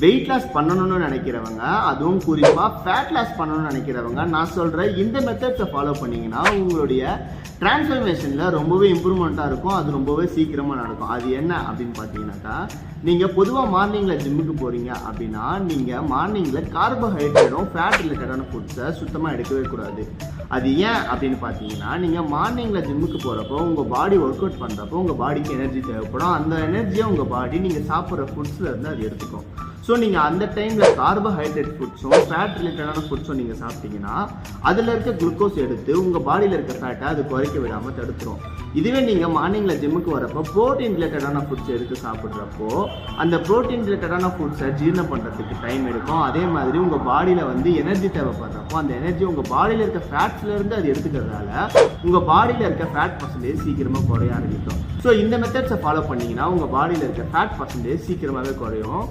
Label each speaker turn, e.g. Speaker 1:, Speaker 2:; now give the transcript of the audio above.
Speaker 1: Weight loss பண்ணணும்னு நினைக்கிறவங்க, அதுவும் குறிப்பாக ஃபேட் லாஸ் பண்ணணும்னு நினைக்கிறவங்க, நான் சொல்கிற இந்த மெத்தட்ஸை ஃபாலோ பண்ணிங்கன்னா உங்களுடைய டிரான்ஸ்ஃபர்மேஷனில் ரொம்பவே இம்ப்ரூவ்மெண்ட்டாக இருக்கும். அது ரொம்பவே சீக்கிரமாக நடக்கும். அது என்ன அப்படின்னு பார்த்தீங்கன்னாக்கா, நீங்கள் பொதுவாக மார்னிங்கில் ஜிம்முக்கு போகிறீங்க அப்படின்னா நீங்கள் மார்னிங்கில் கார்போஹைட்ரேட்டும் ஃபேட் ரிலேட்டடான ஃபுட்ஸை சுத்தமாக எடுக்கவே கூடாது. அது ஏன் அப்படின்னு பார்த்தீங்கன்னா, நீங்கள் மார்னிங்கில் ஜிம்முக்கு போகிறப்போ உங்கள் பாடி ஒர்க் அவுட் பண்ணுறப்போ உங்கள் பாடிக்கு எனர்ஜி தேவைப்படும். அந்த எனர்ஜியை உங்கள் பாடி நீங்கள் சாப்பிட்ற ஃபுட்ஸில் இருந்து அது எடுத்துக்கும். ஸோ நீங்கள் அந்த டைமில் கார்போஹைட்ரேட் ஃபுட்ஸும் ஃபேட் ரிலேட்டடான ஃபுட்ஸும் நீங்கள் சாப்பிட்டீங்கன்னா அதில் இருக்க குளுக்கோஸ் எடுத்து உங்கள் பாடியில் இருக்க ஃபேட்டை அது குறைக்க விடாமல் தடுத்துரும். இதுவே நீங்கள் மார்னிங்கில் ஜிம்முக்கு வரப்போ ப்ரோட்டீன் ரிலேட்டடான ஃபுட்ஸ் எடுத்து சாப்பிட்றப்போ அந்த ப்ரோட்டீன் ரிலேட்டடான ஃபுட்ஸை ஜீரணம் பண்ணுறதுக்கு டைம் எடுக்கும். அதே மாதிரி உங்கள் பாடியில் வந்து எனர்ஜி தேவைப்படுறப்போ அந்த எனர்ஜி உங்கள் பாடியில் இருக்க ஃபேட்ஸ்லேருந்து அது எடுத்துக்கிறதால உங்கள் பாடியில் இருக்க ஃபேட் பர்சன்டேஜ் சீக்கிரமாக குறைய ஆரம்பிக்கும். ஸோ இந்த மெத்தட்ஸை ஃபாலோ பண்ணிங்கன்னா உங்கள் பாடியில் இருக்க ஃபேட் பர்சன்டேஜ் சீக்கிரமாகவே குறையும்.